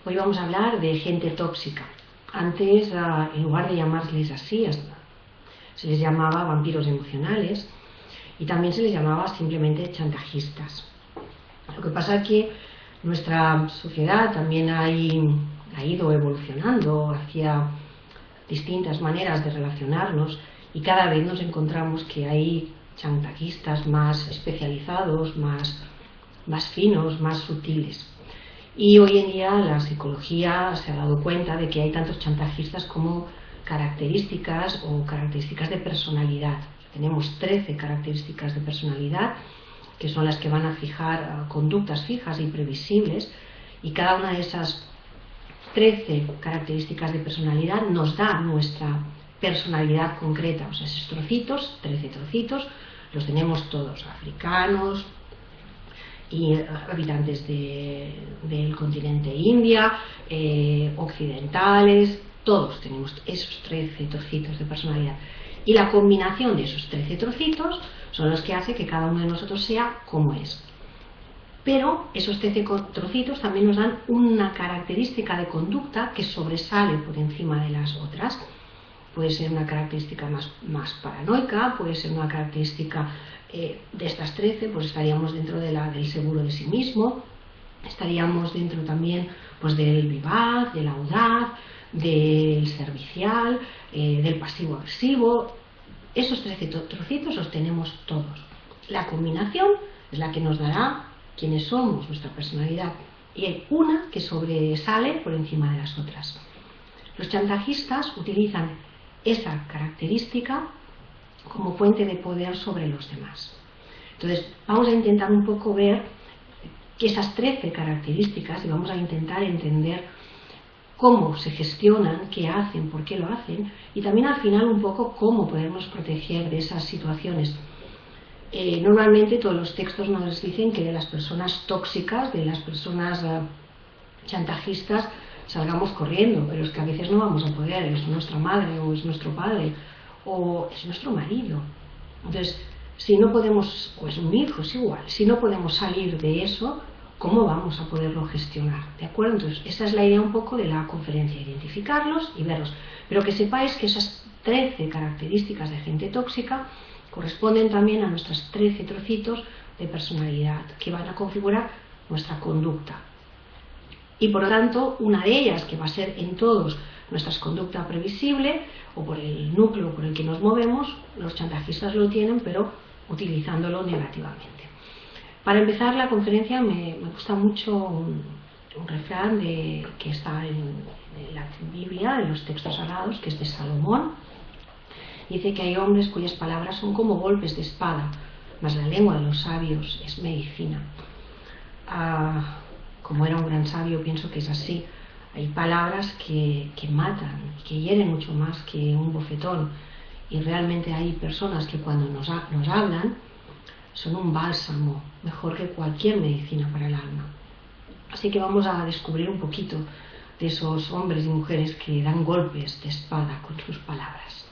Hoy vamos a hablar de gente tóxica. Antes, en lugar de llamarles así, se les llamaba vampiros emocionales y también se les llamaba simplemente chantajistas. Lo que pasa es que nuestra sociedad también ha ido evolucionando hacia distintas maneras de relacionarnos y cada vez nos encontramos que hay chantajistas más especializados, más finos, más sutiles. Y hoy en día la psicología se ha dado cuenta de que hay tantos chantajistas como características de personalidad. Tenemos 13 características de personalidad que son las que van a fijar conductas fijas y previsibles, y cada una de esas 13 características de personalidad nos da nuestra personalidad concreta. O sea, esos trocitos, 13 trocitos, los tenemos todos, africanos y habitantes del continente India, occidentales, todos tenemos esos 13 trocitos de personalidad. Y la combinación de esos 13 trocitos son los que hace que cada uno de nosotros sea como es. Pero esos 13 trocitos también nos dan una característica de conducta que sobresale por encima de las otras. Puede ser una característica más paranoica, puede ser una característica de estas 13, pues estaríamos dentro del seguro de sí mismo, estaríamos dentro también pues del vivaz, del audaz, del servicial, del pasivo-agresivo. Esos 13 trocitos los tenemos todos. La combinación es la que nos dará quiénes somos, nuestra personalidad, y hay una que sobresale por encima de las otras. Los chantajistas utilizan esa característica como fuente de poder sobre los demás. Entonces, vamos a intentar un poco ver que esas 13 características, y vamos a intentar entender cómo se gestionan, qué hacen, por qué lo hacen, y también al final un poco cómo podernos proteger de esas situaciones. Normalmente todos los textos nos dicen que de las personas tóxicas, de las personas chantajistas, salgamos corriendo, pero es que a veces no vamos a poder, es nuestra madre o es nuestro padre o es nuestro marido. Entonces, si no podemos, o es un hijo, es igual, si no podemos salir de eso, ¿cómo vamos a poderlo gestionar? ¿De acuerdo? Entonces, esa es la idea un poco de la conferencia, identificarlos y verlos. Pero que sepáis que esas 13 características de gente tóxica corresponden también a nuestros 13 trocitos de personalidad que van a configurar nuestra conducta. Y por lo tanto, una de ellas, que va a ser en todos nuestra conducta previsible, o por el núcleo por el que nos movemos, los chantajistas lo tienen, pero utilizándolo negativamente. Para empezar la conferencia me gusta mucho un refrán que está en la Biblia, en los textos sagrados, que es de Salomón. Dice que hay hombres cuyas palabras son como golpes de espada, mas la lengua de los sabios es medicina. Como era un gran sabio, pienso que es así. Hay palabras que matan, que hieren mucho más que un bofetón. Y realmente hay personas que cuando nos hablan son un bálsamo, mejor que cualquier medicina para el alma. Así que vamos a descubrir un poquito de esos hombres y mujeres que dan golpes de espada con sus palabras.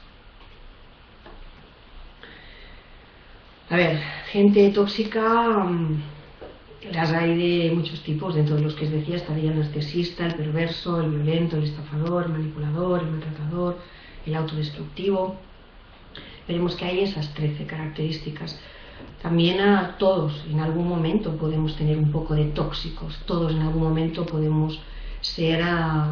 A ver, gente tóxica, las hay de muchos tipos. Dentro de los que os decía estaría el narcisista, el perverso, el violento, el estafador, el manipulador, el maltratador, el autodestructivo. Veremos que hay esas 13 características. También a todos en algún momento podemos tener un poco de tóxicos, todos en algún momento podemos ser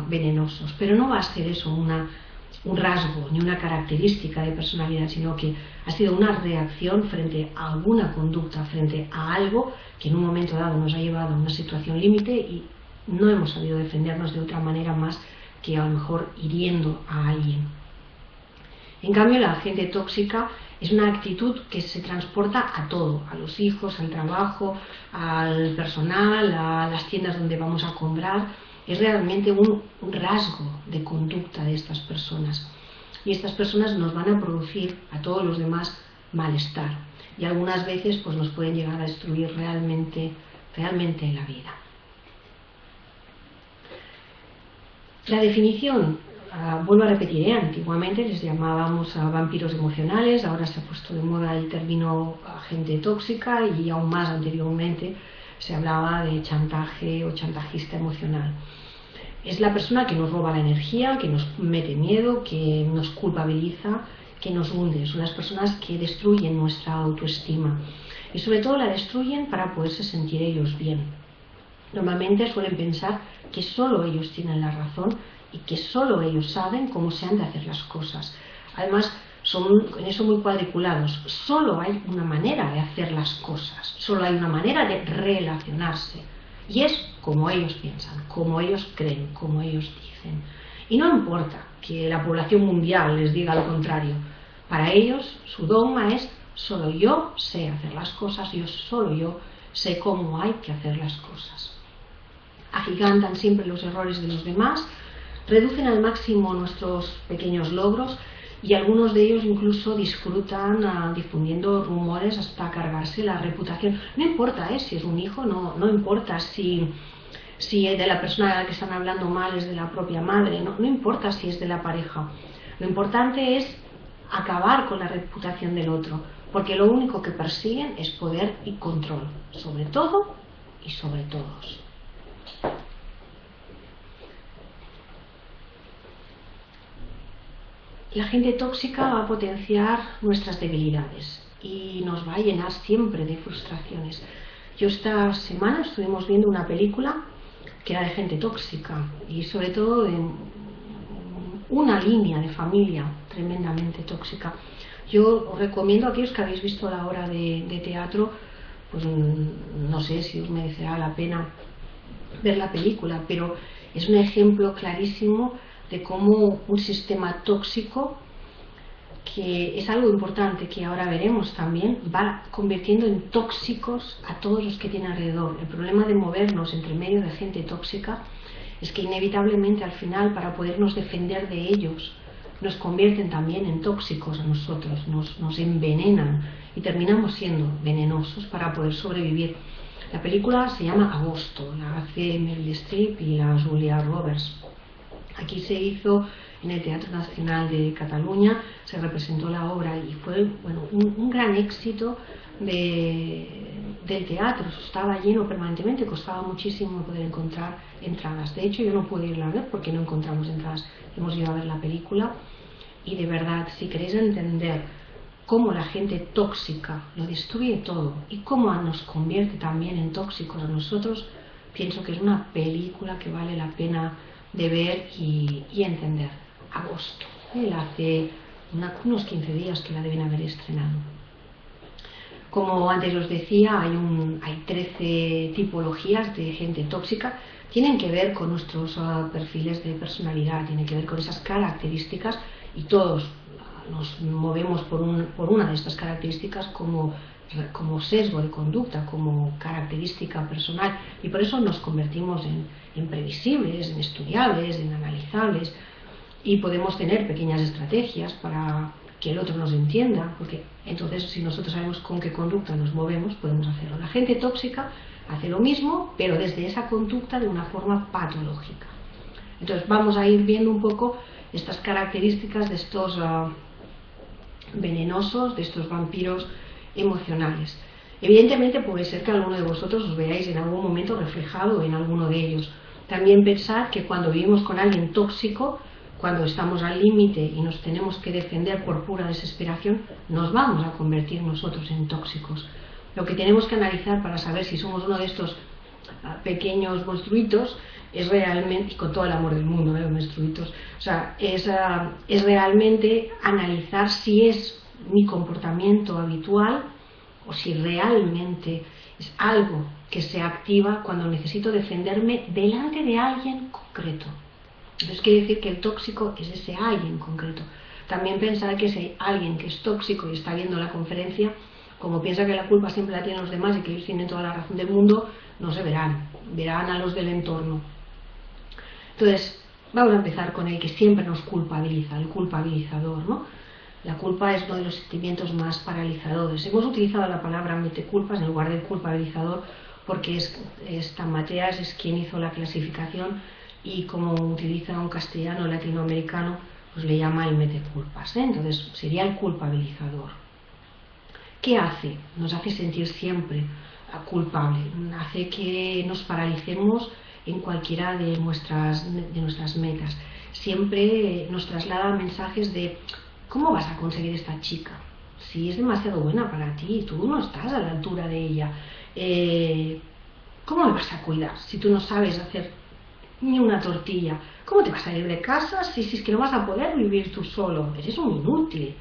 venenosos, pero no va a ser eso un rasgo ni una característica de personalidad, sino que ha sido una reacción frente a alguna conducta, frente a algo que en un momento dado nos ha llevado a una situación límite y no hemos sabido defendernos de otra manera más que a lo mejor hiriendo a alguien. En cambio, la gente tóxica es una actitud que se transporta a todo, a los hijos, al trabajo, al personal, a las tiendas donde vamos a comprar. Es realmente un rasgo de conducta de estas personas. Y estas personas nos van a producir a todos los demás malestar. Y algunas veces pues, nos pueden llegar a destruir realmente la vida. La definición, vuelvo a repetir, antiguamente les llamábamos a vampiros emocionales, ahora se ha puesto de moda el término gente tóxica y aún más anteriormente se hablaba de chantaje o chantajista emocional. Es la persona que nos roba la energía, que nos mete miedo, que nos culpabiliza, que nos hunde. Son las personas que destruyen nuestra autoestima y sobre todo la destruyen para poderse sentir ellos bien. Normalmente suelen pensar que solo ellos tienen la razón y que solo ellos saben cómo se han de hacer las cosas. Además, son en eso muy cuadriculados. Solo hay una manera de hacer las cosas, solo hay una manera de relacionarse. Y es como ellos piensan, como ellos creen, como ellos dicen. Y no importa que la población mundial les diga lo contrario. Para ellos, su dogma es: solo yo sé hacer las cosas, solo yo sé cómo hay que hacer las cosas. Agigantan siempre los errores de los demás, reducen al máximo nuestros pequeños logros y algunos de ellos incluso disfrutan difundiendo rumores hasta cargarse la reputación. No importa si es un hijo, no importa si de la persona de la que están hablando mal es de la propia madre, no importa si es de la pareja. Lo importante es acabar con la reputación del otro, porque lo único que persiguen es poder y control, sobre todo y sobre todos. La gente tóxica va a potenciar nuestras debilidades y nos va a llenar siempre de frustraciones. Yo esta semana estuvimos viendo una película que era de gente tóxica y sobre todo de una línea de familia tremendamente tóxica. Yo os recomiendo a aquellos que habéis visto la obra de teatro, pues no sé si os merecerá la pena ver la película, pero es un ejemplo clarísimo de cómo un sistema tóxico, que es algo importante que ahora veremos también, va convirtiendo en tóxicos a todos los que tiene alrededor. El problema de movernos entre medio de gente tóxica es que inevitablemente al final, para podernos defender de ellos, nos convierten también en tóxicos a nosotros, nos envenenan y terminamos siendo venenosos para poder sobrevivir. La película se llama Agosto, la hace Meryl Streep y la Julia Roberts. Aquí se hizo en el Teatro Nacional de Cataluña, se representó la obra y fue un gran éxito del teatro. Estaba lleno permanentemente, costaba muchísimo poder encontrar entradas. De hecho, yo no pude irla a ver porque no encontramos entradas. Hemos ido a ver la película y de verdad, si queréis entender cómo la gente tóxica lo destruye todo y cómo nos convierte también en tóxicos a nosotros, pienso que es una película que vale la pena de ver y entender. Agosto, hace unos 15 días que la deben haber estrenado. Como antes os decía, hay 13 tipologías de gente tóxica. Tienen que ver con nuestros perfiles de personalidad, tienen que ver con esas características y todos nos movemos por una de estas características como sesgo de conducta, como característica personal, y por eso nos convertimos en previsibles, en estudiables, en analizables, y podemos tener pequeñas estrategias para que el otro nos entienda, porque entonces si nosotros sabemos con qué conducta nos movemos, podemos hacerlo. La gente tóxica hace lo mismo, pero desde esa conducta de una forma patológica. Entonces vamos a ir viendo un poco estas características de estos venenosos, de estos vampiros emocionales. Evidentemente puede ser que alguno de vosotros os veáis en algún momento reflejado en alguno de ellos. También pensad que cuando vivimos con alguien tóxico, cuando estamos al límite y nos tenemos que defender por pura desesperación, nos vamos a convertir nosotros en tóxicos. Lo que tenemos que analizar para saber si somos uno de estos pequeños monstruitos es realmente, y con todo el amor del mundo, monstruitos, o sea, es realmente analizar si es mi comportamiento habitual o si realmente es algo que se activa cuando necesito defenderme delante de alguien concreto. Entonces quiere decir que el tóxico es ese alguien concreto. También pensar que si hay alguien que es tóxico y está viendo la conferencia, como piensa que la culpa siempre la tienen los demás y que ellos tienen toda la razón del mundo, no se verán a los del entorno. Entonces, vamos a empezar con el que siempre nos culpabiliza, el culpabilizador, ¿no? La culpa es uno de los sentimientos más paralizadores. Hemos utilizado la palabra meteculpas en lugar del culpabilizador porque Mateas es quien hizo la clasificación y como utiliza un castellano latinoamericano, pues le llama el meteculpas, ¿eh? Entonces sería el culpabilizador. ¿Qué hace? Nos hace sentir siempre culpable, hace que nos paralicemos en cualquiera de nuestras metas. Siempre nos traslada mensajes de ¿cómo vas a conseguir esta chica? Si es demasiado buena para ti, tú no estás a la altura de ella. ¿Cómo me vas a cuidar si tú no sabes hacer ni una tortilla? ¿Cómo te vas a ir de casa si es que no vas a poder vivir tú solo? Eres un inútil.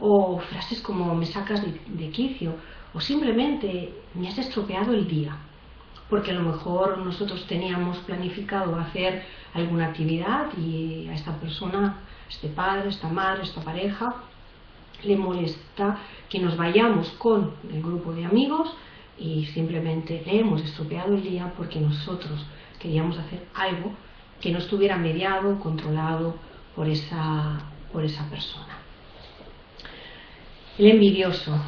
O frases como me sacas de quicio, o simplemente me has estropeado el día, porque a lo mejor nosotros teníamos planificado hacer alguna actividad y a esta persona, este padre, esta madre, esta pareja, le molesta que nos vayamos con el grupo de amigos y simplemente le hemos estropeado el día porque nosotros queríamos hacer algo que no estuviera mediado, controlado por esa persona. El envidioso.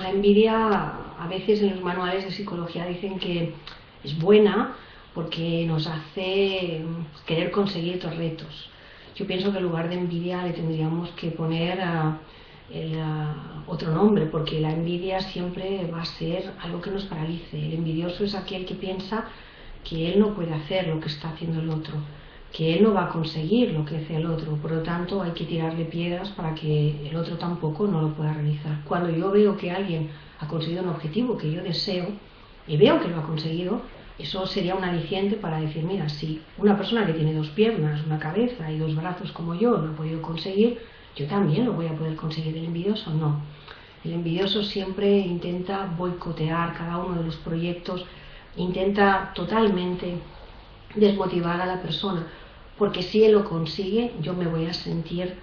La envidia, a veces en los manuales de psicología dicen que es buena porque nos hace querer conseguir otros retos. Yo pienso que en lugar de envidia le tendríamos que poner otro nombre, porque la envidia siempre va a ser algo que nos paralice. El envidioso es aquel que piensa que él no puede hacer lo que está haciendo el otro, que él no va a conseguir lo que hace el otro, por lo tanto hay que tirarle piedras para que el otro tampoco no lo pueda realizar. Cuando yo veo que alguien ha conseguido un objetivo que yo deseo y veo que lo ha conseguido, eso sería un aliciente para decir, mira, si una persona que tiene dos piernas, una cabeza y dos brazos como yo lo ha podido conseguir, yo también lo voy a poder conseguir. ¿El envidioso? No. El envidioso siempre intenta boicotear cada uno de los proyectos, intenta totalmente desmotivar a la persona, porque si él lo consigue, yo me voy a sentir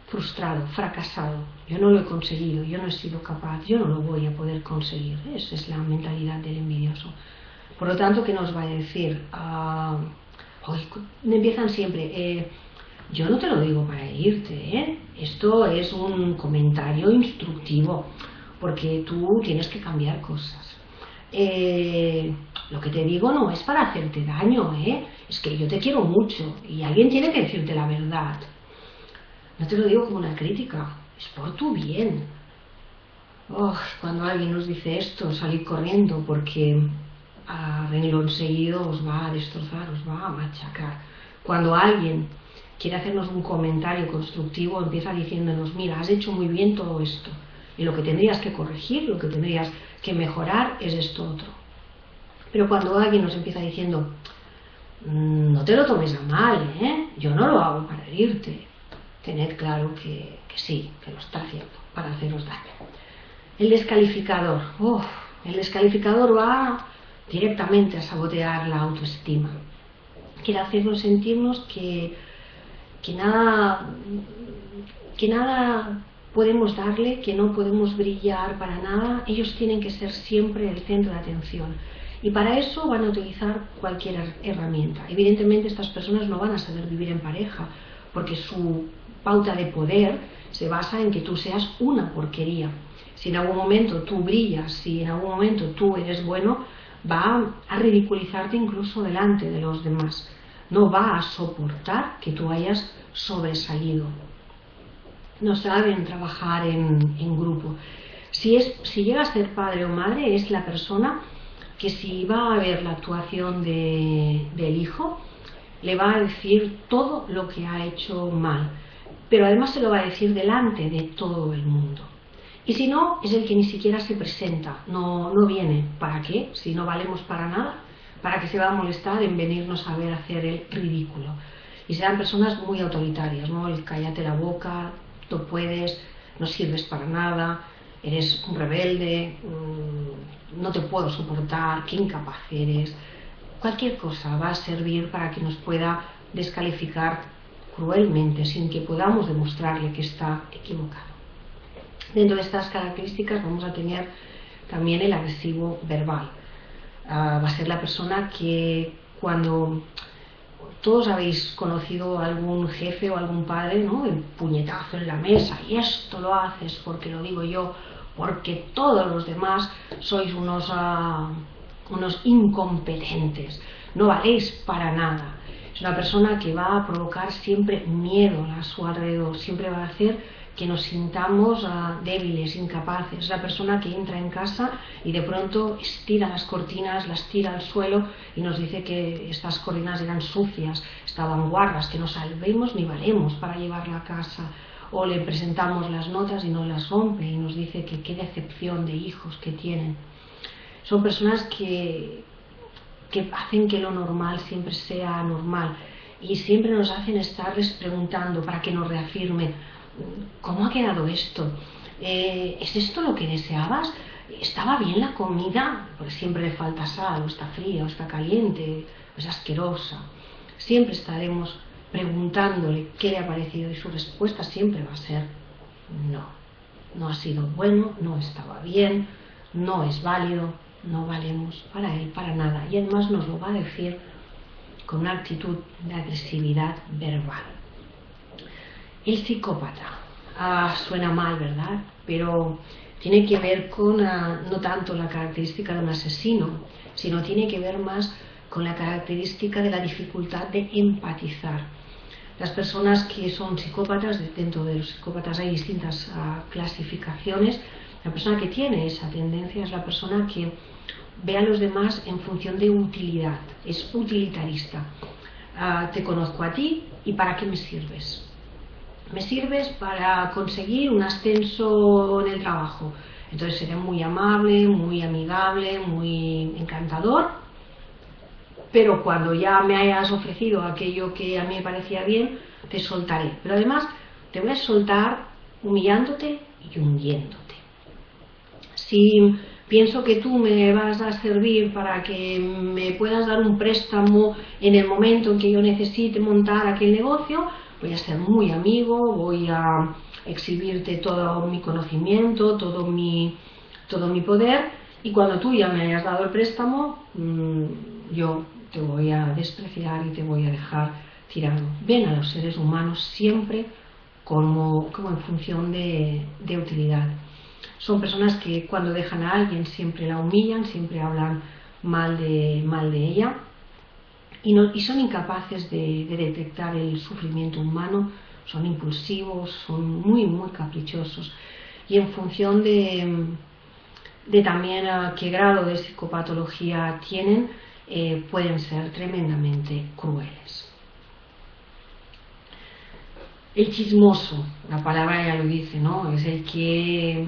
frustrado, fracasado. Yo no lo he conseguido, yo no he sido capaz, yo no lo voy a poder conseguir. Esa es la mentalidad del envidioso. Por lo tanto, ¿qué nos va a decir? Me empiezan siempre, yo no te lo digo para irte, ¿eh? Esto es un comentario instructivo, porque tú tienes que cambiar cosas. Lo que te digo no es para hacerte daño, es que yo te quiero mucho y alguien tiene que decirte la verdad. No te lo digo como una crítica, es por tu bien. Cuando alguien nos dice esto, salid corriendo porque a renglón seguido os va a destrozar, os va a machacar. Cuando alguien quiere hacernos un comentario constructivo, empieza diciéndonos, mira, has hecho muy bien todo esto y lo que tendrías que corregir, lo que tendrías que mejorar es esto otro. Pero cuando alguien nos empieza diciendo, no te lo tomes a mal, yo no lo hago para herirte, tened claro que sí, que lo está haciendo para haceros daño. El descalificador. El descalificador va directamente a sabotear la autoestima. Quiere hacernos sentirnos que nada podemos darle, que no podemos brillar para nada. Ellos tienen que ser siempre el centro de atención. Y para eso van a utilizar cualquier herramienta. Evidentemente estas personas no van a saber vivir en pareja, porque su pauta de poder se basa en que tú seas una porquería. Si en algún momento tú brillas, si en algún momento tú eres bueno, va a ridiculizarte incluso delante de los demás. No va a soportar que tú hayas sobresalido. No saben trabajar en grupo. Si llega a ser padre o madre, es la persona que si va a ver la actuación del hijo, le va a decir todo lo que ha hecho mal, pero además se lo va a decir delante de todo el mundo. Y si no, es el que ni siquiera se presenta, no viene. ¿Para qué? Si no valemos para nada, ¿para qué se va a molestar en venirnos a ver hacer el ridículo? Y serán personas muy autoritarias, ¿no? El cállate la boca, no puedes, no sirves para nada, eres un rebelde, no te puedo soportar, qué incapaz eres. Cualquier cosa va a servir para que nos pueda descalificar cruelmente, sin que podamos demostrarle que está equivocado. Dentro de estas características vamos a tener también el agresivo verbal. Va a ser la persona que cuando todos habéis conocido a algún jefe o algún padre, ¿no? El puñetazo en la mesa, y esto lo haces porque lo digo yo, porque todos los demás sois unos incompetentes, no valéis para nada. Es una persona que va a provocar siempre miedo a su alrededor, siempre va a hacer que nos sintamos débiles, incapaces. Es la persona que entra en casa y de pronto estira las cortinas, las tira al suelo y nos dice que estas cortinas eran sucias, estaban guarras, que no sabemos ni valemos para llevarla a casa. O le presentamos las notas y no las rompe y nos dice que qué decepción de hijos que tienen. Son personas que hacen que lo normal siempre sea normal y siempre nos hacen estarles preguntando para que nos reafirmen: ¿cómo ha quedado esto? ¿Es esto lo que deseabas? ¿Estaba bien la comida? Porque siempre le falta sal, o está fría, o está caliente, o es asquerosa. Siempre estaremos preguntándole qué le ha parecido y su respuesta siempre va a ser no. No ha sido bueno, no estaba bien, no es válido, no valemos para él, para nada. Y además nos lo va a decir con una actitud de agresividad verbal. El psicópata, suena mal, ¿verdad? Pero tiene que ver con no tanto la característica de un asesino, sino tiene que ver más con la característica de la dificultad de empatizar. Las personas que son psicópatas, dentro de los psicópatas hay distintas clasificaciones. La persona que tiene esa tendencia es la persona que ve a los demás en función de utilidad, es utilitarista. Te conozco a ti y ¿para qué me sirves? Me sirves para conseguir un ascenso en el trabajo. Entonces seré muy amable, muy amigable, muy encantador, pero cuando ya me hayas ofrecido aquello que a mí me parecía bien, te soltaré. Pero además te voy a soltar humillándote y hundiéndote. Si pienso que tú me vas a servir para que me puedas dar un préstamo en el momento en que yo necesite montar aquel negocio, voy a ser muy amigo, voy a exhibirte todo mi conocimiento, todo mi poder, y cuando tú ya me hayas dado el préstamo, yo te voy a despreciar y te voy a dejar tirado. Ven a los seres humanos siempre como en función de utilidad. Son personas que cuando dejan a alguien siempre la humillan, siempre hablan mal de ella y son incapaces de detectar el sufrimiento humano, son impulsivos, son muy caprichosos y en función de también a qué grado de psicopatología tienen, pueden ser tremendamente crueles. El chismoso, la palabra ya lo dice, ¿no? Es el que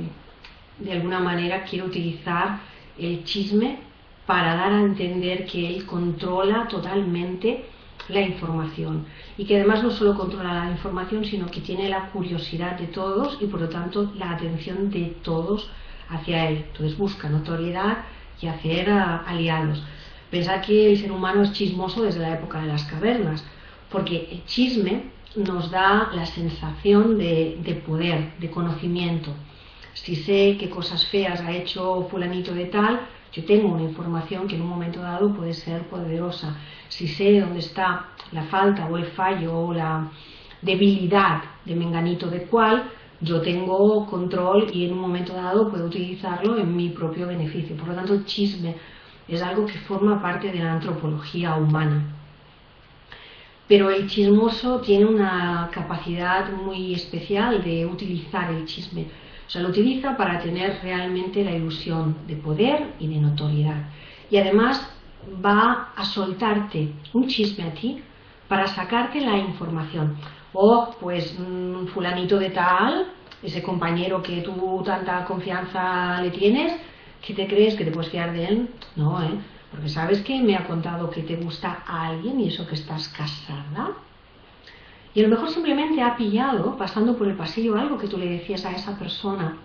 de alguna manera quiere utilizar el chisme para dar a entender que él controla totalmente la información y que además no solo controla la información, sino que tiene la curiosidad de todos y por lo tanto la atención de todos hacia él. Entonces busca notoriedad y hacer aliados. Pensad que el ser humano es chismoso desde la época de las cavernas, porque el chisme nos da la sensación de poder, de conocimiento. Si sé qué cosas feas ha hecho fulanito de tal, yo tengo una información que en un momento dado puede ser poderosa. Si sé dónde está la falta o el fallo o la debilidad de menganito de cual, yo tengo control y en un momento dado puedo utilizarlo en mi propio beneficio. Por lo tanto, el chisme es algo que forma parte de la antropología humana. Pero el chismoso tiene una capacidad muy especial de utilizar el chisme. O sea, lo utiliza para tener realmente la ilusión de poder y de notoriedad. Y además va a soltarte un chisme a ti para sacarte la información. O, pues, fulanito de tal, ese compañero que tú tanta confianza le tienes, ¿qué te crees? ¿Que te puedes fiar de él? No, porque sabes que me ha contado que te gusta a alguien y eso que estás casada. Y a lo mejor simplemente ha pillado, pasando por el pasillo, algo que tú le decías a esa persona.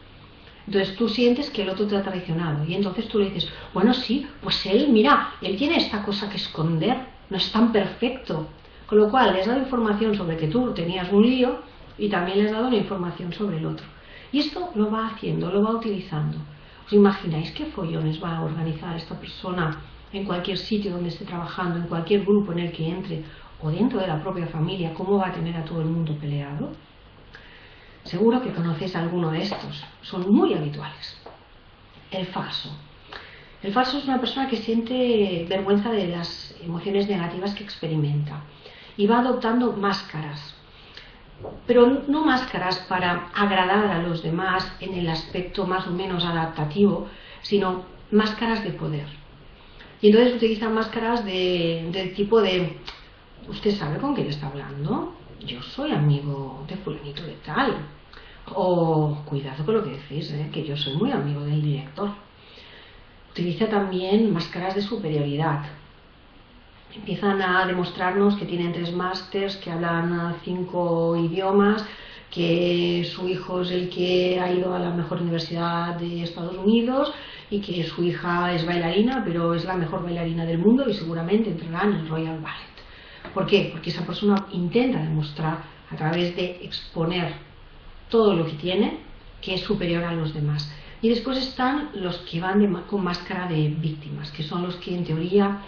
Entonces tú sientes que el otro te ha traicionado. Y entonces tú le dices, bueno, sí, pues él, mira, él tiene esta cosa que esconder, no es tan perfecto. Con lo cual le has dado información sobre que tú tenías un lío y también le has dado una información sobre el otro. Y esto lo va haciendo, lo va utilizando. ¿Os imagináis qué follones va a organizar esta persona en cualquier sitio donde esté trabajando, en cualquier grupo en el que entre, o dentro de la propia familia? ¿Cómo va a tener a todo el mundo peleado? Seguro que conocéis alguno de estos, son muy habituales. El falso. El falso es una persona que siente vergüenza de las emociones negativas que experimenta y va adoptando máscaras. pero no máscaras para agradar a los demás en el aspecto más o menos adaptativo, sino máscaras de poder. Y entonces utilizan máscaras del tipo de: ¿usted sabe con quién está hablando? Yo soy amigo de fulanito de tal. O cuidado con lo que decís, que yo soy muy amigo del director. Utiliza también máscaras de superioridad. Empiezan a demostrarnos que tienen 3 másters, que hablan 5 idiomas, que su hijo es el que ha ido a la mejor universidad de Estados Unidos y que su hija es bailarina, pero es la mejor bailarina del mundo y seguramente entrará en el Royal Ballet. ¿Por qué? Porque esa persona intenta demostrar a través de exponer todo lo que tiene que es superior a los demás. Y después están los que van con máscara de víctimas, que son los que en teoría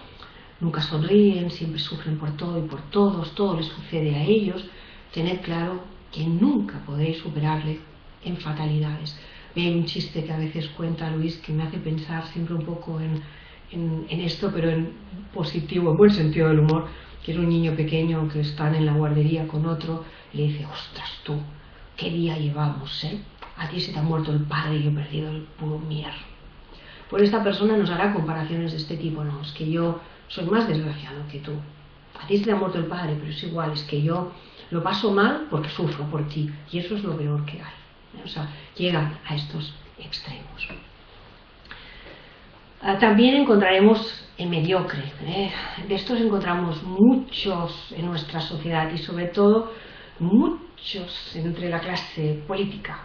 nunca sonríen, siempre sufren por todo y por todos, todo les sucede a ellos. Tened claro que nunca podréis superarle en fatalidades. Hay un chiste que a veces cuenta Luis que me hace pensar siempre un poco en esto, pero en positivo, en buen sentido del humor, que es un niño pequeño que está en la guardería con otro y le dice: ostras tú, qué día llevamos, a ti se te ha muerto el padre y yo he perdido el puro mier. Pues esta persona nos hará comparaciones de este tipo: no, es que yo soy más desgraciado que tú, a ti se te ha muerto el padre, pero es igual, es que yo lo paso mal porque sufro por ti, y eso es lo peor que hay. O sea, llegan a estos extremos. También encontraremos el mediocre. De estos encontramos muchos en nuestra sociedad y sobre todo muchos entre la clase política,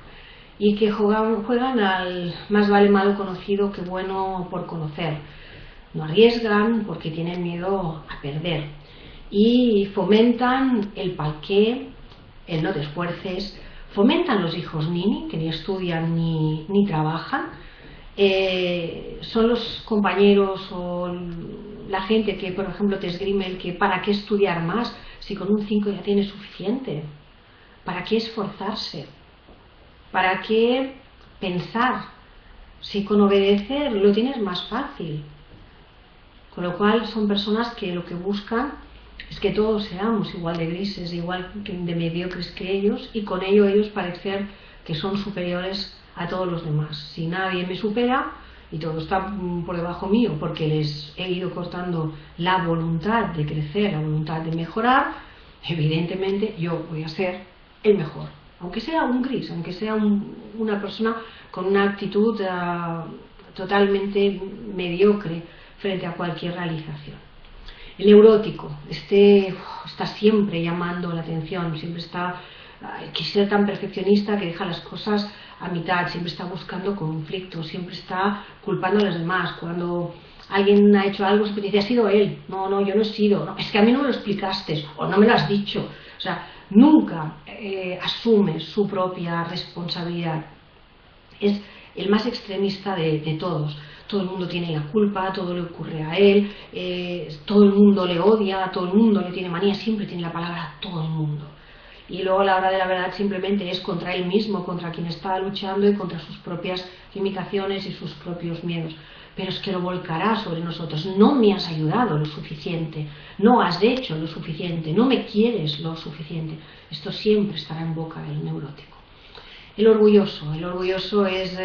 y que juegan al más vale malo conocido que bueno por conocer. No arriesgan porque tienen miedo a perder y fomentan el palqué, el no te esfuerces, fomentan los hijos nini, que ni estudian ni trabajan. Son los compañeros o la gente que, por ejemplo, te esgrime el que ¿para qué estudiar más si con un 5 ya tienes suficiente? ¿Para qué esforzarse? ¿Para qué pensar si con obedecer lo tienes más fácil? Con lo cual son personas que lo que buscan es que todos seamos igual de grises, igual de mediocres que ellos, y con ello ellos parecer que son superiores a todos los demás. Si nadie me supera y todo está por debajo mío porque les he ido cortando la voluntad de crecer, la voluntad de mejorar, evidentemente yo voy a ser el mejor, aunque sea un gris, aunque sea una persona con una actitud totalmente mediocre frente a cualquier realización. El neurótico, está siempre llamando la atención, siempre está, quisiera ser tan perfeccionista que deja las cosas a mitad, siempre está buscando conflictos, siempre está culpando a los demás. Cuando alguien ha hecho algo, siempre dice: ha sido él, no, yo no he sido, no, es que a mí no me lo explicaste, o no me lo has dicho. O sea, nunca asume su propia responsabilidad. Es el más extremista de todos. Todo el mundo tiene la culpa, todo le ocurre a él, todo el mundo le odia, todo el mundo le tiene manía, siempre tiene la palabra todo el mundo. Y luego a la hora de la verdad simplemente es contra él mismo, contra quien está luchando y contra sus propias limitaciones y sus propios miedos. Pero es que lo volcará sobre nosotros: no me has ayudado lo suficiente, no has hecho lo suficiente, no me quieres lo suficiente. Esto siempre estará en boca del neurótico. El orgulloso es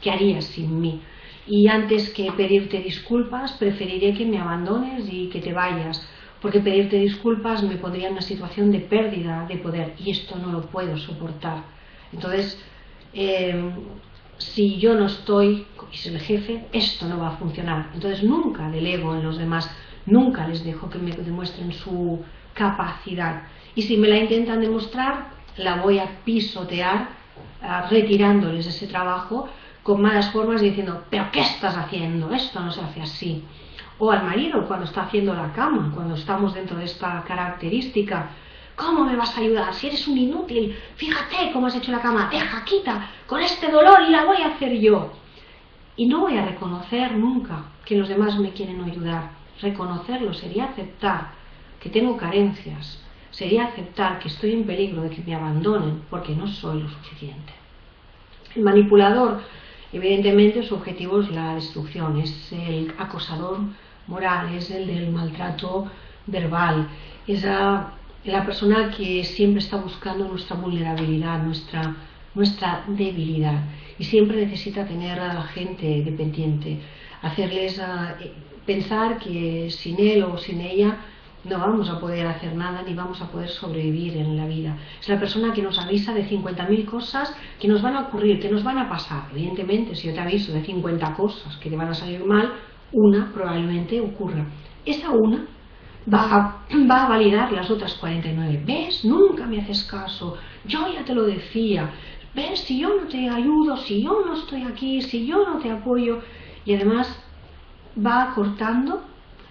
¿qué harías sin mí? Y antes que pedirte disculpas, preferiré que me abandones y que te vayas, porque pedirte disculpas me pondría en una situación de pérdida de poder, y esto no lo puedo soportar. Entonces, si yo no estoy, y soy el jefe, esto no va a funcionar. Entonces nunca delego en los demás, nunca les dejo que me demuestren su capacidad. Y si me la intentan demostrar, la voy a pisotear, retirándoles ese trabajo con malas formas, diciendo: ¿pero qué estás haciendo? Esto no se hace así. O al marido cuando está haciendo la cama, cuando estamos dentro de esta característica: ¿cómo me vas a ayudar? Si eres un inútil, fíjate cómo has hecho la cama, deja, quita, con este dolor y la voy a hacer yo. Y no voy a reconocer nunca que los demás me quieren ayudar. Reconocerlo sería aceptar que tengo carencias, sería aceptar que estoy en peligro de que me abandonen porque no soy lo suficiente. El manipulador, evidentemente, su objetivo es la destrucción, es el acosador moral, es el del maltrato verbal, esa la persona que siempre está buscando nuestra vulnerabilidad, nuestra debilidad, y siempre necesita tener a la gente dependiente, hacerles pensar que sin él o sin ella no vamos a poder hacer nada ni vamos a poder sobrevivir en la vida. Es la persona que nos avisa de 50.000 cosas que nos van a ocurrir, que nos van a pasar. Evidentemente, si yo te aviso de 50 cosas que te van a salir mal, una probablemente ocurra. Esa una va a validar las otras 49. ¿Ves? Nunca me haces caso. Yo ya te lo decía. ¿Ves? Si yo no te ayudo, si yo no estoy aquí, si yo no te apoyo. Y además va cortando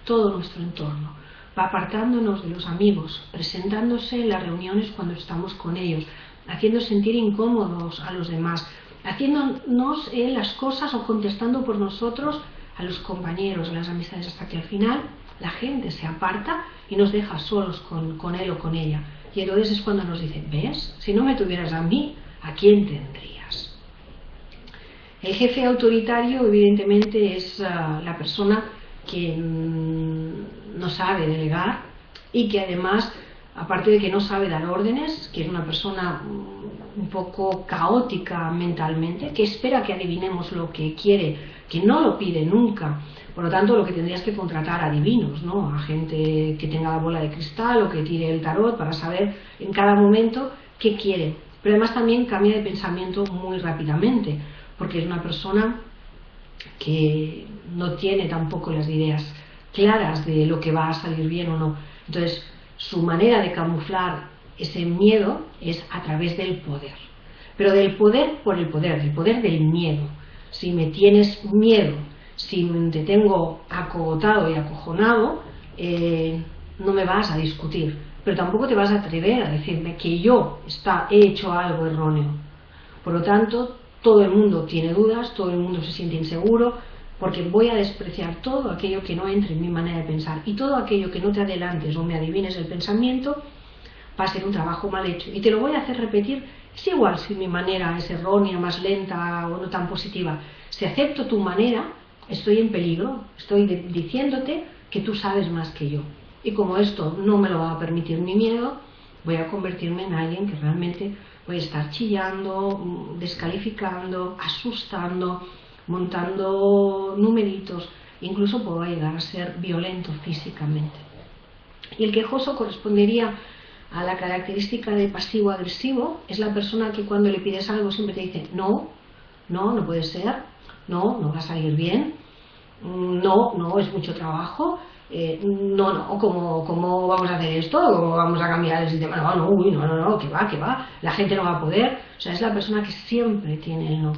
todo nuestro entorno. Va apartándonos de los amigos, presentándose en las reuniones cuando estamos con ellos, haciendo sentir incómodos a los demás, haciéndonos las cosas o contestando por nosotros a los compañeros, a las amistades, hasta que al final la gente se aparta y nos deja solos con él o con ella. Y entonces es cuando nos dicen, ¿ves? Si no me tuvieras a mí, ¿a quién tendrías? El jefe autoritario, evidentemente, es la persona que no sabe delegar y que además, aparte de que no sabe dar órdenes, que es una persona un poco caótica mentalmente, que espera que adivinemos lo que quiere, que no lo pide nunca. Por lo tanto, lo que tendrías que contratar adivinos, ¿no? A gente que tenga la bola de cristal o que tire el tarot para saber en cada momento qué quiere. Pero además también cambia de pensamiento muy rápidamente, porque es una persona que no tiene tampoco las ideas claras de lo que va a salir bien o no. Entonces, su manera de camuflar ese miedo es a través del poder. Pero del poder por el poder del miedo. Si me tienes miedo, si te tengo acogotado y acojonado, no me vas a discutir. Pero tampoco te vas a atrever a decirme que yo he hecho algo erróneo. Por lo tanto, todo el mundo tiene dudas, todo el mundo se siente inseguro, porque voy a despreciar todo aquello que no entre en mi manera de pensar, y todo aquello que no te adelantes o me adivines el pensamiento va a ser un trabajo mal hecho, y te lo voy a hacer repetir. Es igual si mi manera es errónea, más lenta o no tan positiva. Si acepto tu manera, estoy en peligro, estoy diciéndote que tú sabes más que yo, y como esto no me lo va a permitir mi miedo, voy a convertirme en alguien que realmente voy a estar chillando, descalificando, asustando, montando numeritos, incluso puedo llegar a ser violento físicamente. Y el quejoso correspondería a la característica de pasivo-agresivo. Es la persona que cuando le pides algo siempre te dice no, no puede ser, no va a salir bien, no, es mucho trabajo, ¿cómo vamos a hacer esto? ¿Cómo vamos a cambiar el sistema? No, que va, la gente no va a poder. O sea, es la persona que siempre tiene el no.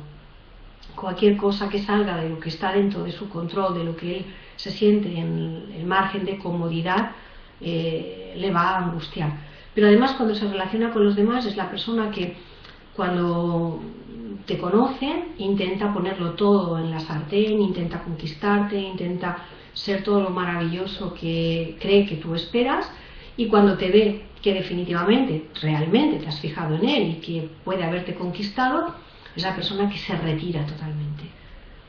Cualquier cosa que salga de lo que está dentro de su control, de lo que él se siente en el margen de comodidad, le va a angustiar. Pero además, cuando se relaciona con los demás, es la persona que cuando te conocen intenta ponerlo todo en la sartén, intenta conquistarte, intenta ser todo lo maravilloso que cree que tú esperas, y cuando te ve que definitivamente, realmente te has fijado en él y que puede haberte conquistado, es la persona que se retira totalmente.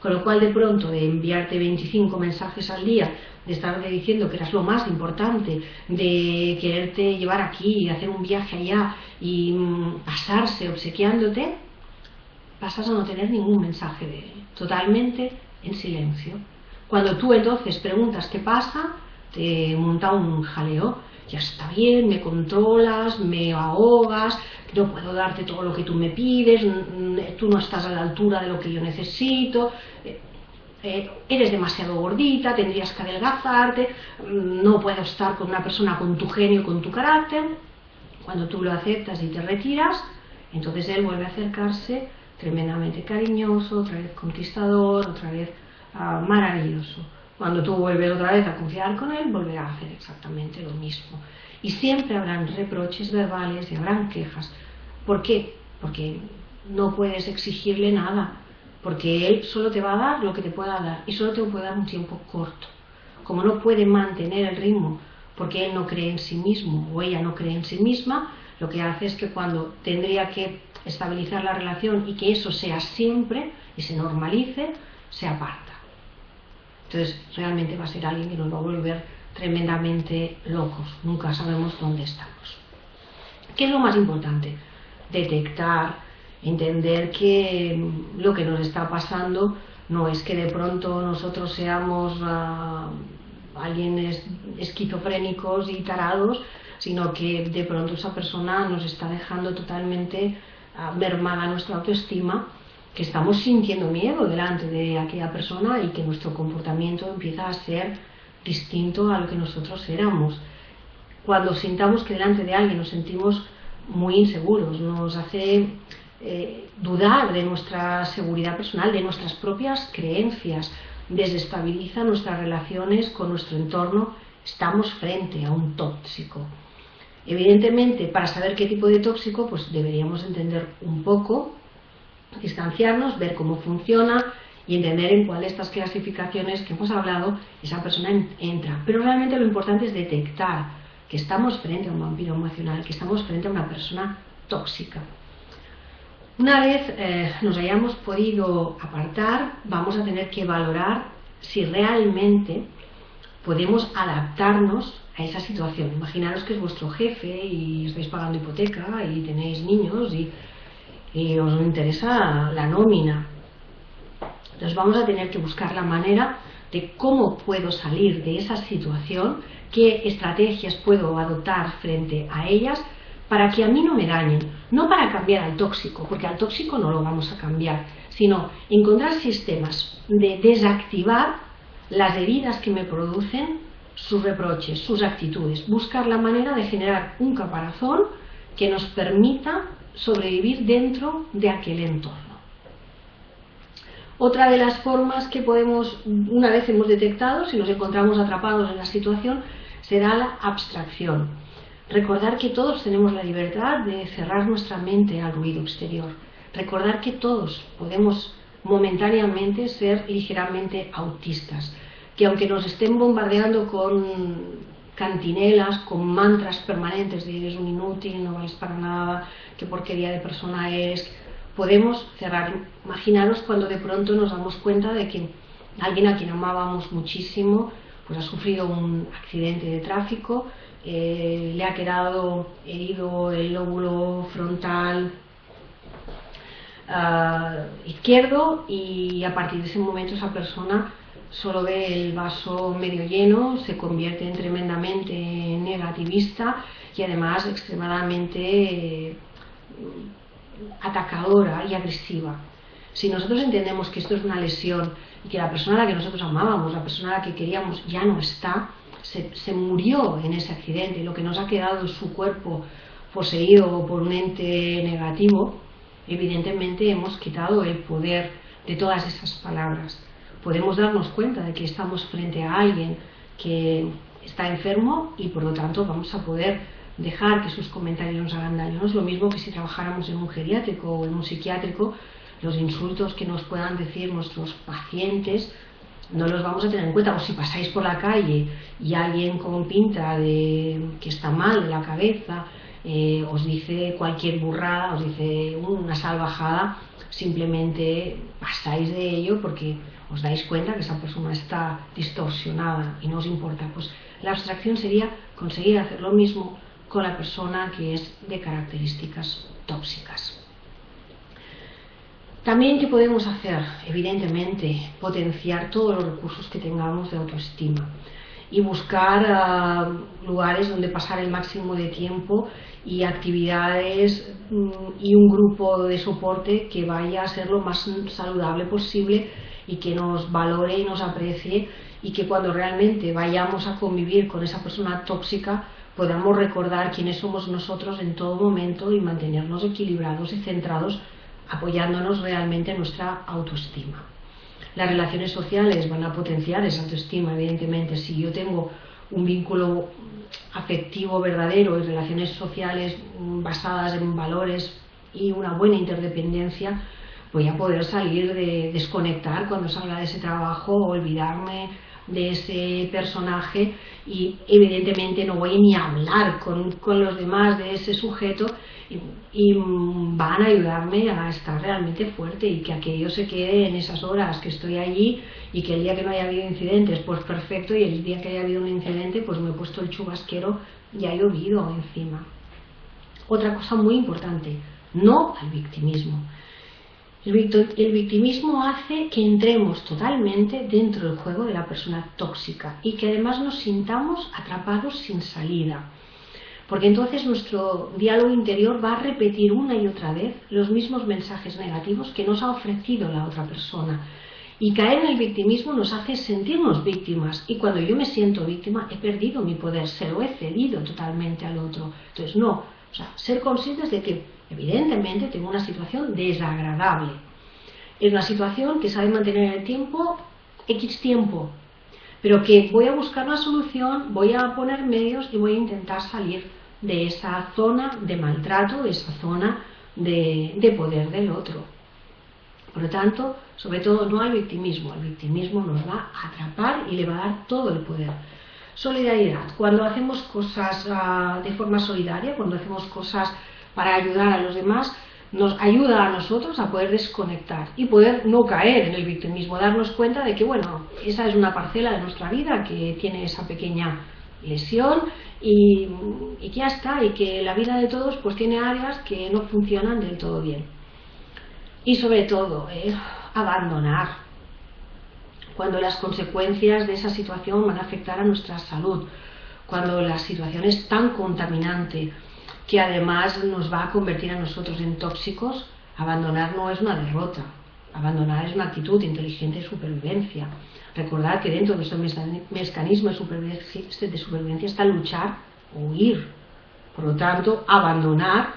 Con lo cual, de pronto, de enviarte 25 mensajes al día, de estarte diciendo que eras lo más importante, de quererte llevar aquí, hacer un viaje allá y pasarse obsequiándote, pasas a no tener ningún mensaje de él, totalmente en silencio. Cuando tú entonces preguntas qué pasa, te monta un jaleo. Ya está bien, me controlas, me ahogas, no puedo darte todo lo que tú me pides, tú no estás a la altura de lo que yo necesito, eres demasiado gordita, tendrías que adelgazarte, no puedo estar con una persona con tu genio, con tu carácter. Cuando tú lo aceptas y te retiras, entonces él vuelve a acercarse tremendamente cariñoso, otra vez conquistador, otra vez maravilloso. Cuando tú vuelves otra vez a confiar con él, volverá a hacer exactamente lo mismo. Y siempre habrán reproches verbales y habrán quejas. ¿Por qué? Porque no puedes exigirle nada, porque él solo te va a dar lo que te pueda dar, y solo te puede dar un tiempo corto. Como no puede mantener el ritmo porque él no cree en sí mismo o ella no cree en sí misma, lo que hace es que cuando tendría que estabilizar la relación y que eso sea siempre y se normalice, se aparta. Entonces realmente va a ser alguien que nos va a volver tremendamente locos, nunca sabemos dónde estamos. ¿Qué es lo más importante? Detectar, entender que lo que nos está pasando no es que de pronto nosotros seamos alguien esquizofrénicos y tarados, sino que de pronto esa persona nos está dejando totalmente mermada nuestra autoestima, que estamos sintiendo miedo delante de aquella persona y que nuestro comportamiento empieza a ser distinto a lo que nosotros éramos. Cuando sintamos que delante de alguien nos sentimos muy inseguros, nos hace dudar de nuestra seguridad personal, de nuestras propias creencias, desestabiliza nuestras relaciones con nuestro entorno, estamos frente a un tóxico. Evidentemente, para saber qué tipo de tóxico, pues deberíamos entender un poco, distanciarnos, ver cómo funciona y entender en cuál de estas clasificaciones que hemos hablado esa persona entra. Pero realmente lo importante es detectar que estamos frente a un vampiro emocional, que estamos frente a una persona tóxica. Una vez nos hayamos podido apartar, vamos a tener que valorar si realmente podemos adaptarnos a esa situación. Imaginaros que es vuestro jefe y estáis pagando hipoteca y tenéis niños y os interesa la nómina. Entonces vamos a tener que buscar la manera de cómo puedo salir de esa situación, qué estrategias puedo adoptar frente a ellas para que a mí no me dañen, no para cambiar al tóxico, porque al tóxico no lo vamos a cambiar, sino encontrar sistemas de desactivar las heridas que me producen sus reproches, sus actitudes, buscar la manera de generar un caparazón que nos permita sobrevivir dentro de aquel entorno. Otra de las formas que podemos, una vez hemos detectado, si nos encontramos atrapados en la situación, será la abstracción. Recordar que todos tenemos la libertad de cerrar nuestra mente al ruido exterior. Recordar que todos podemos momentáneamente ser ligeramente autistas. Que aunque nos estén bombardeando con cantinelas, con mantras permanentes de eres un inútil, no vales para nada, qué porquería de persona eres, podemos cerrar. Imaginaros cuando de pronto nos damos cuenta de que alguien a quien amábamos muchísimo pues ha sufrido un accidente de tráfico, le ha quedado herido el lóbulo frontal izquierdo y a partir de ese momento esa persona solo ve el vaso medio lleno, se convierte en tremendamente negativista y además extremadamente atacadora y agresiva. Si nosotros entendemos que esto es una lesión y que la persona a la que nosotros amábamos, la persona a la que queríamos ya no está, se murió en ese accidente, lo que nos ha quedado es su cuerpo poseído por un ente negativo, evidentemente hemos quitado el poder de todas esas palabras. Podemos darnos cuenta de que estamos frente a alguien que está enfermo y por lo tanto vamos a poder dejar que sus comentarios nos hagan daño. No es lo mismo que si trabajáramos en un geriátrico o en un psiquiátrico, los insultos que nos puedan decir nuestros pacientes no los vamos a tener en cuenta. O si pasáis por la calle y alguien con pinta de que está mal de la cabeza os dice cualquier burrada, os dice una salvajada, simplemente pasáis de ello porque os dais cuenta que esa persona está distorsionada y no os importa. Pues la abstracción sería conseguir hacer lo mismo con la persona que es de características tóxicas. También, ¿qué podemos hacer? Evidentemente, potenciar todos los recursos que tengamos de autoestima y buscar lugares donde pasar el máximo de tiempo y actividades y un grupo de soporte que vaya a ser lo más saludable posible y que nos valore y nos aprecie y que cuando realmente vayamos a convivir con esa persona tóxica podamos recordar quiénes somos nosotros en todo momento y mantenernos equilibrados y centrados apoyándonos realmente en nuestra autoestima. Las relaciones sociales van a potenciar esa autoestima, evidentemente. Si yo tengo un vínculo afectivo verdadero y relaciones sociales basadas en valores y una buena interdependencia, voy a poder salir de desconectar cuando salga de ese trabajo, olvidarme, de ese personaje y evidentemente no voy ni a hablar con los demás de ese sujeto y van a ayudarme a estar realmente fuerte y que aquello se quede en esas horas que estoy allí y que el día que no haya habido incidentes pues perfecto y el día que haya habido un incidente pues me he puesto el chubasquero y ha llovido encima. Otra cosa muy importante, no al victimismo. El victimismo hace que entremos totalmente dentro del juego de la persona tóxica y que además nos sintamos atrapados sin salida. Porque entonces nuestro diálogo interior va a repetir una y otra vez los mismos mensajes negativos que nos ha ofrecido la otra persona. Y caer en el victimismo nos hace sentirnos víctimas. Y cuando yo me siento víctima, he perdido mi poder, se lo he cedido totalmente al otro. Entonces, no. O sea, ser conscientes de que, evidentemente, tengo una situación desagradable. Es una situación que sabe mantener en el tiempo, X tiempo. Pero que voy a buscar una solución, voy a poner medios y voy a intentar salir de esa zona de maltrato, de esa zona de poder del otro. Por lo tanto, sobre todo no al victimismo. El victimismo nos va a atrapar y le va a dar todo el poder. Solidaridad. Cuando hacemos cosas de forma solidaria, cuando hacemos cosas para ayudar a los demás, nos ayuda a nosotros a poder desconectar y poder no caer en el victimismo, darnos cuenta de que, bueno, esa es una parcela de nuestra vida que tiene esa pequeña lesión y que ya está, y que la vida de todos pues tiene áreas que no funcionan del todo bien. Y sobre todo, abandonar. Cuando las consecuencias de esa situación van a afectar a nuestra salud, cuando la situación es tan contaminante que además nos va a convertir a nosotros en tóxicos, abandonar no es una derrota, abandonar es una actitud inteligente de supervivencia. Recordad que dentro de este mecanismo de supervivencia está luchar o huir. Por lo tanto, abandonar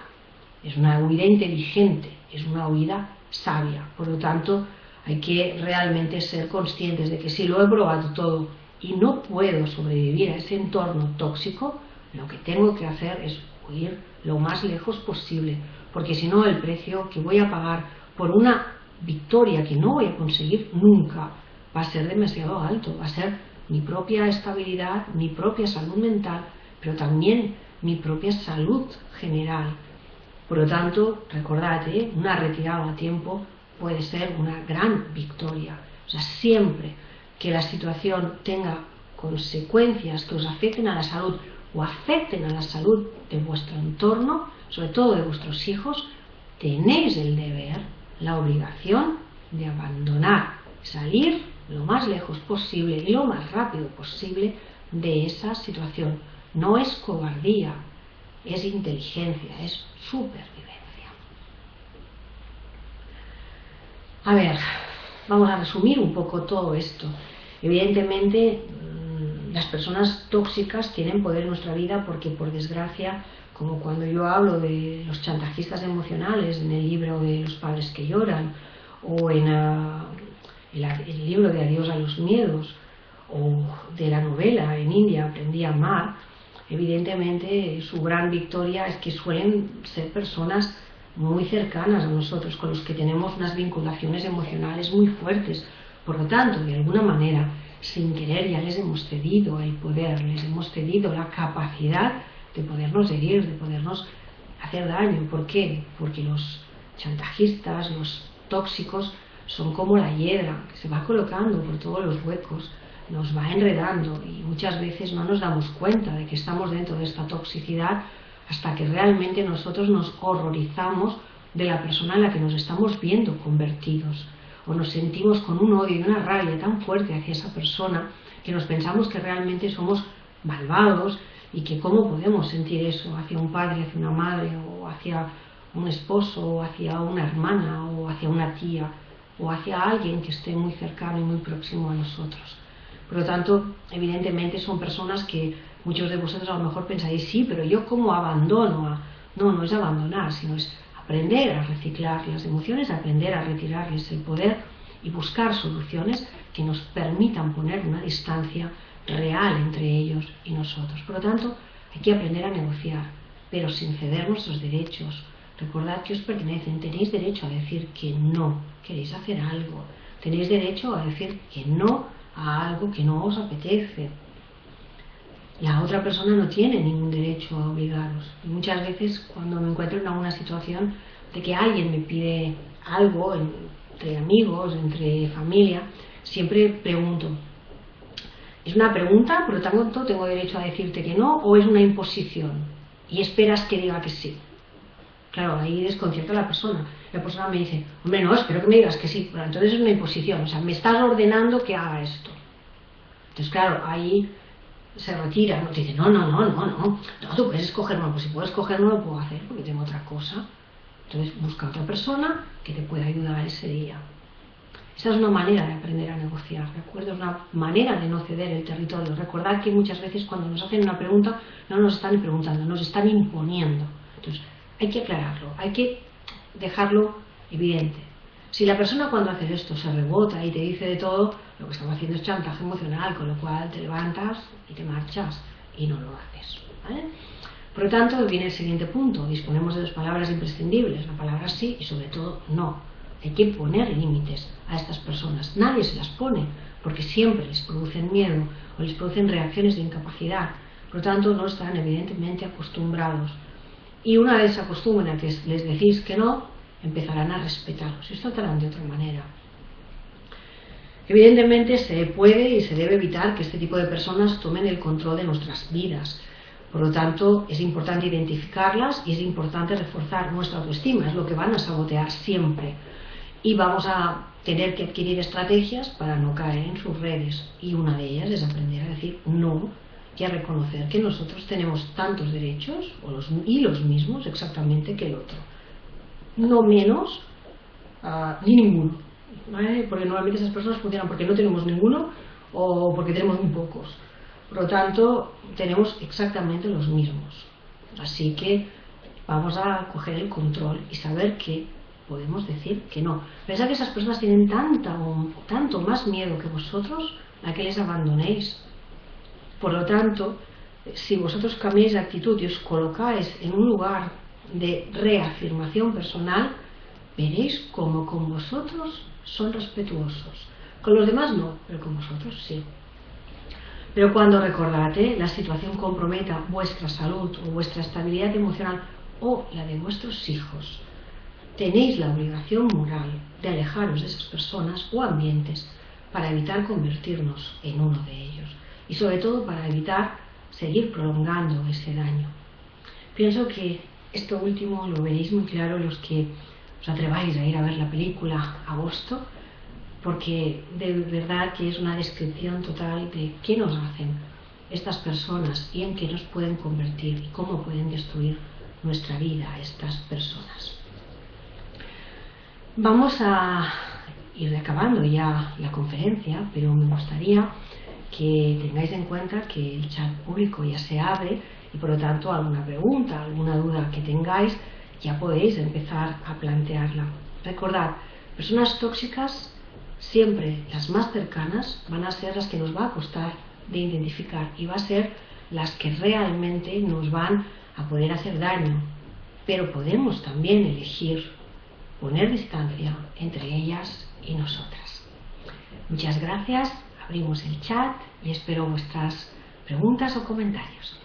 es una huida inteligente, es una huida sabia. Por lo tanto, hay que realmente ser conscientes de que si lo he probado todo y no puedo sobrevivir a ese entorno tóxico, lo que tengo que hacer es huir lo más lejos posible, porque si no el precio que voy a pagar por una victoria que no voy a conseguir nunca va a ser demasiado alto, va a ser mi propia estabilidad, mi propia salud mental, pero también mi propia salud general. Por lo tanto, recordad, una retirada a tiempo puede ser una gran victoria. O sea, siempre que la situación tenga consecuencias que os afecten a la salud o afecten a la salud de vuestro entorno, sobre todo de vuestros hijos, tenéis el deber, la obligación de abandonar, salir lo más lejos posible y lo más rápido posible de esa situación. No es cobardía, es inteligencia, es supervivencia. A ver, vamos a resumir un poco todo esto. Evidentemente, las personas tóxicas tienen poder en nuestra vida porque, por desgracia, como cuando yo hablo de los chantajistas emocionales en el libro de Los padres que lloran, o en el libro de Adiós a los miedos, o de la novela En India aprendí a amar, evidentemente su gran victoria es que suelen ser personas muy cercanas a nosotros, con los que tenemos unas vinculaciones emocionales muy fuertes. Por lo tanto, de alguna manera, sin querer ya les hemos cedido el poder, les hemos cedido la capacidad de podernos herir, de podernos hacer daño. ¿Por qué? Porque los chantajistas, los tóxicos, son como la hiedra que se va colocando por todos los huecos, nos va enredando y muchas veces no nos damos cuenta de que estamos dentro de esta toxicidad hasta que realmente nosotros nos horrorizamos de la persona en la que nos estamos viendo convertidos, o nos sentimos con un odio y una rabia tan fuerte hacia esa persona que nos pensamos que realmente somos malvados y que cómo podemos sentir eso hacia un padre, hacia una madre, o hacia un esposo, o hacia una hermana, o hacia una tía, o hacia alguien que esté muy cercano y muy próximo a nosotros. Por lo tanto, evidentemente son personas que muchos de vosotros a lo mejor pensáis, sí, pero yo cómo abandono. No, no es abandonar, sino es aprender a reciclar las emociones, aprender a retirarles el poder y buscar soluciones que nos permitan poner una distancia real entre ellos y nosotros. Por lo tanto, hay que aprender a negociar, pero sin ceder nuestros derechos. Recordad que os pertenecen, tenéis derecho a decir que no queréis hacer algo, tenéis derecho a decir que no a algo que no os apetece. La otra persona no tiene ningún derecho a obligaros. Y muchas veces cuando me encuentro en alguna situación de que alguien me pide algo, entre amigos, entre familia, siempre pregunto, ¿es una pregunta, por lo tanto tengo derecho a decirte que no, o es una imposición y esperas que diga que sí? Claro, ahí desconcierta a la persona. La persona me dice, hombre, no, espero que me digas que sí. Bueno, entonces es una imposición, o sea, me estás ordenando que haga esto. Entonces, claro, ahí se retira, no te dice, no, tú puedes escoger uno, pues si puedo escoger no lo puedo hacer porque tengo otra cosa. Entonces busca otra persona que te pueda ayudar ese día. Esa es una manera de aprender a negociar, ¿de acuerdo? Es una manera de no ceder el territorio. Recordad que muchas veces cuando nos hacen una pregunta no nos están preguntando, nos están imponiendo. Entonces hay que aclararlo, hay que dejarlo evidente. Si la persona cuando hace esto se rebota y te dice de todo, lo que estamos haciendo es chantaje emocional, con lo cual te levantas y te marchas y no lo haces, ¿vale? Por lo tanto, viene el siguiente punto. Disponemos de dos palabras imprescindibles, la palabra sí y sobre todo no. Hay que poner límites a estas personas. Nadie se las pone porque siempre les producen miedo o les producen reacciones de incapacidad. Por lo tanto, no están evidentemente acostumbrados. Y una vez se acostumbran a que les decís que no, empezarán a respetaros y os tratarán de otra manera. Evidentemente se puede y se debe evitar que este tipo de personas tomen el control de nuestras vidas. Por lo tanto, es importante identificarlas y es importante reforzar nuestra autoestima, es lo que van a sabotear siempre. Y vamos a tener que adquirir estrategias para no caer en sus redes. Y una de ellas es aprender a decir no y a reconocer que nosotros tenemos tantos derechos y los mismos exactamente que el otro. No menos ni ninguno, ¿vale? Porque normalmente esas personas funcionan porque no tenemos ninguno o porque tenemos muy pocos. Por lo tanto, tenemos exactamente los mismos. Así que vamos a coger el control y saber que podemos decir que no. Pensad que esas personas tienen tanto más miedo que vosotros a que les abandonéis. Por lo tanto, si vosotros cambiáis de actitud y os colocáis en un lugar de reafirmación personal, veréis cómo con vosotros son respetuosos. Con los demás no, pero con vosotros sí. Pero cuando recordad, la situación comprometa vuestra salud o vuestra estabilidad emocional o la de vuestros hijos, tenéis la obligación moral de alejaros de esas personas o ambientes para evitar convertirnos en uno de ellos y sobre todo para evitar seguir prolongando ese daño. Pienso que esto último lo veréis muy claro los que os atreváis a ir a ver la película Agosto, porque de verdad que es una descripción total de qué nos hacen estas personas y en qué nos pueden convertir y cómo pueden destruir nuestra vida estas personas. Vamos a ir acabando ya la conferencia, pero me gustaría que tengáis en cuenta que el chat público ya se abre y por lo tanto alguna pregunta, alguna duda que tengáis ya podéis empezar a plantearla. Recordad, personas tóxicas siempre las más cercanas van a ser las que nos va a costar de identificar y va a ser las que realmente nos van a poder hacer daño, pero podemos también elegir poner distancia entre ellas y nosotras. Muchas gracias, abrimos el chat y espero vuestras preguntas o comentarios.